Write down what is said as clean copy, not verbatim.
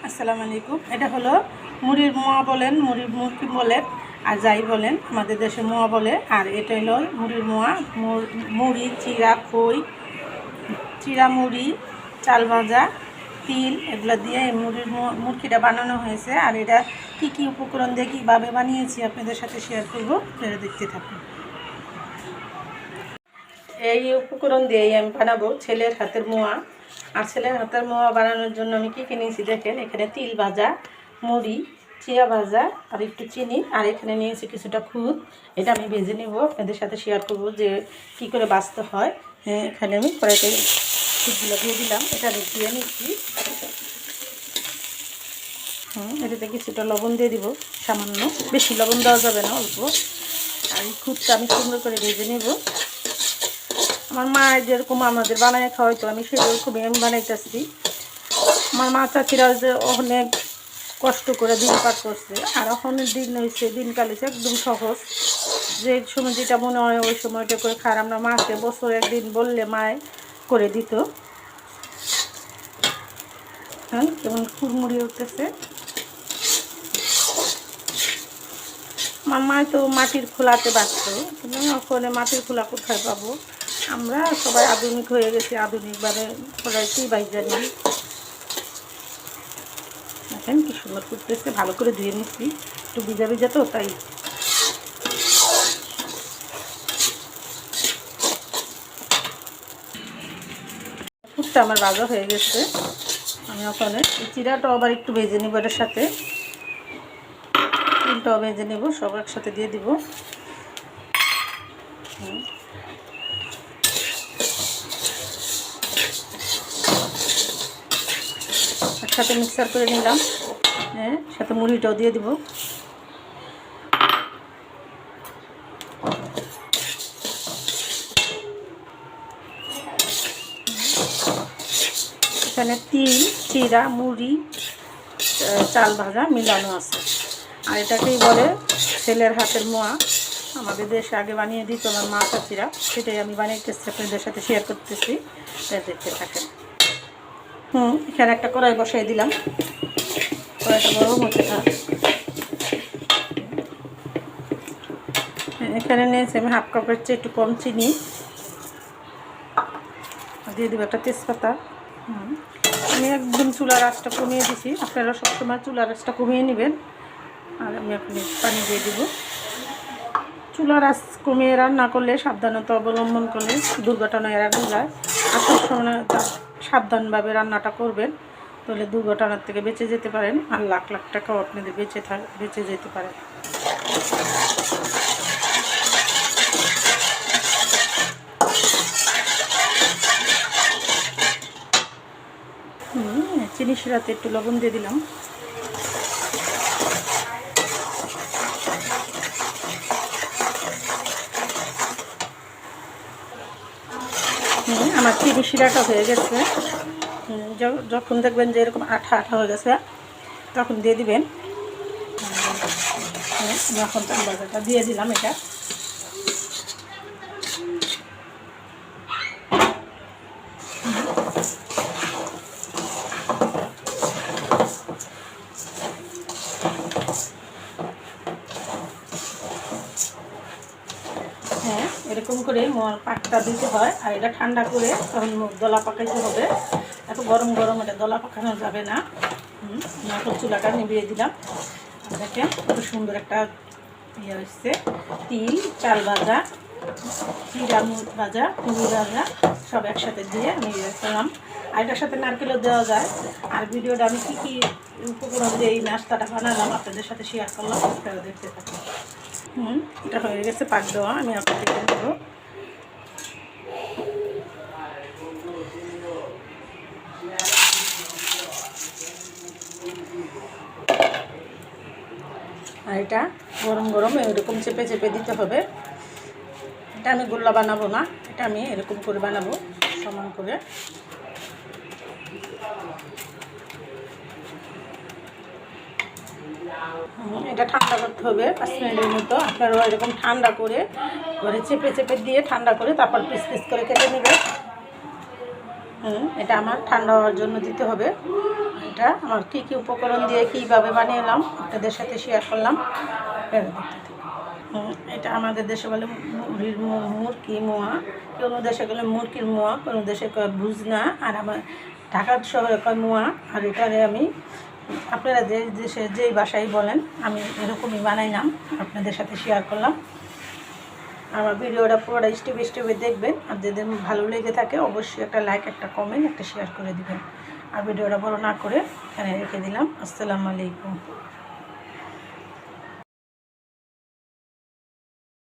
আসসালামু আলাইকুম। এটা হলো মুড়ির মোয়া বলেন, মুড়ির মুরকি বলেন, আর যাই বলেন আমাদের দেশে মোয়া বলে। আর এটা হলো মুড়ির মোয়া। মুড়ি, চিরা, খই, চিরা মুড়ি, চাল ভাজা, তিল এগুলো দিয়ে এই মুড়ির মুরকিটা বানানো হয়েছে। আর এটা কি কি উপকরণ দিয়ে কীভাবে বানিয়েছি আপনাদের সাথে শেয়ার করবো, আপনারা দেখতে থাকুন। এই উপকরণ দিয়েই আমি বানাবো ছেলের হাতের মোয়া। আর ছেলের হাতের মোয়া বানানোর জন্য আমি কী কী নিয়েছি দেখেন। এখানে তিল ভাজা, মুড়ি, চিরা ভাজা আর একটু চিনি, আর এখানে নিয়েছি কিছুটা খুদ। এটা আমি ভেজে নেব, আপনাদের সাথে শেয়ার করব যে কী করে বাছতে হয়। এখানে আমি কড়াইতে খুদগুলো দিয়ে দিলাম, এটা আমি দিয়ে নিচ্ছি। এটাতে কিছুটা লবণ দিয়ে দিব, সামান্য, বেশি লবণ দেওয়া যাবে না, অল্প। আর এই খুদটা আমি সুন্দর করে ভেজে নেব। আমার মা যেরকম আমাদের বানায় খাওয়াইতো, আমি সেরকমই আমি বানাইতেছি। আমার মা চাচিরা যে অনেক কষ্ট করে দিন পার করছে, আর ওখানের দিন হয়েছে, দিনকাল হয়েছে একদম সহজ। যে সময় যেটা মনে হয় ওই সময়টা করে খার। আমরা মাকে বছর একদিন বললে মায় করে দিত। হ্যাঁ, কেমন কুড়মুড়ি উঠতেছে। আমার মায় তো মাটির খোলাতে বাঁচত, কিন্তু ওখানে মাটির খোলা কোথায় পাবো। আমরা সবাই আধুনিক হয়ে গেছি, আধুনিকভাবে করাইতেই বাইজা নিই। দেখেন কি সুন্দর করতেছে, ভালো করে ধুয়ে নিচ্ছি, একটু ভিজা ভিজা তো তাই। ফুটটা আমার ভাজা হয়ে গেছে। আমি ওখানে চিরাটাও আবার একটু ভেজে নিব, এটার সাথে তিলটাও ভেজে নেব, সব একসাথে দিয়ে দিব। একসাথে মিক্সার করে নিলাম। সাথে মুড়িটাও দিয়ে দিব। এখানে তিল, চিরা, মুড়ি, চাল ভাজা মিলানো আছে। আর এটাকেই বলে ছেলের হাতের মোয়া। আমাদের দেশে আগে বানিয়ে দিত আমার মা চাচিরা, সেটাই আমি বানাইতেছি, আপনাদের সাথে শেয়ার করতেছি, তাই দেখতে থাকেন। এখানে একটা কড়াই বসাই দিলাম, কড়াইটা গরম হতে থাক। এখানে নিয়েছি আমি হাফ কাপের চেয়ে একটু কম চিনি, দিয়ে দেবো একটা তেজপাতা। আমি একদম চুলার আঁচটা কমিয়ে দিছি, আপনারা সবসময় চুলার আঁচটা কমিয়ে নেবেন। আর আমি এখন পানি দিয়ে দেব। চুলার আঁচ কমিয়ে রান্না করলে, সাবধানতা অবলম্বন করলে দুর্ঘটনা এড়ানো যায়। আর সবসময় সাবধানভাবে রান্নাটা করবেন, তাহলে দুর্ঘটনার থেকে বেঁচে যেতে পারেন, আর লাখ লাখ টাকাও আপনাদের বেঁচে যেতে পারে। চিনি শিরাতে একটু লবণ দিয়ে দিলাম। আমার চিনি শিরাটা হয়ে গেছে। যখন দেখবেন যে এরকম আঠা আঠা হয়ে গেছে, তখন দিয়ে দিবেন। এখন চাল ভাজাটা দিয়ে দিলাম। এটা এরকম করে পাকটা দিতে হয়। আর এটা ঠান্ডা করে তখন দলা পাকাইতে হবে। এত গরম গরম এটা দলা পাকানো যাবে না। এখন চুলাটা নিভিয়ে দিলাম। দেখেন কত সুন্দর একটা ইয়ে হচ্ছে। তিল, চাল ভাজা, চিরা ভাজা, মুড়ি ভাজা সব একসাথে দিয়ে আমি ইয়ে করলাম। আর এটার সাথে নারকেলও দেওয়া যায়। আর ভিডিওটা আমি কী কী উপকরণ দিয়ে এই নাস্তাটা বানালাম আপনাদের সাথে শেয়ার করলাম, আপনারা দেখতে থাকুন। এটা হয়ে গেছে পাক দেওয়া, আমি আপনাদের দেবো। আর এটা গরম গরম এরকম চেপে চেপে দিতে হবে। এটা আমি গোল্লা বানাবো না, এটা আমি এরকম করে বানাবো, সমান করে। এটা ঠান্ডা করতে হবে 5 মিনিটের মতো। আপনারাও এরকম ঠান্ডা করে ঘরে চেপে চেপে দিয়ে ঠান্ডা করে তারপর পিস পিস করে কেটে নেবেন। এটা আমার ঠান্ডা হওয়ার জন্য দিতে হবে। এটা আমার কী কী উপকরণ দিয়ে কীভাবে বানিয়েলাম আপনাদের সাথে শেয়ার করলাম। এটা আমাদের দেশে বলে মুরগি মোয়া, কোনো দেশে গেলে মুরগির মোয়া, কোনো দেশে কয় ভুজনা, আর আমার ঢাকার শহরে কয় মোয়া। আর এটারে আমি আপনারা যে দেশে যেই ভাষায় বলেন আমি এরকমই বানাইলাম, আপনাদের সাথে শেয়ার করলাম। আমার ভিডিওটা পুরোটা স্টেপ স্টেপে দেখবেন, আর যদি ভালো লেগে থাকে অবশ্যই একটা লাইক, একটা কমেন্ট, একটা শেয়ার করে দিবেন। আর ভিডিওটা বড় না করে এখানে রেখে দিলাম। আসসালামু আলাইকুম।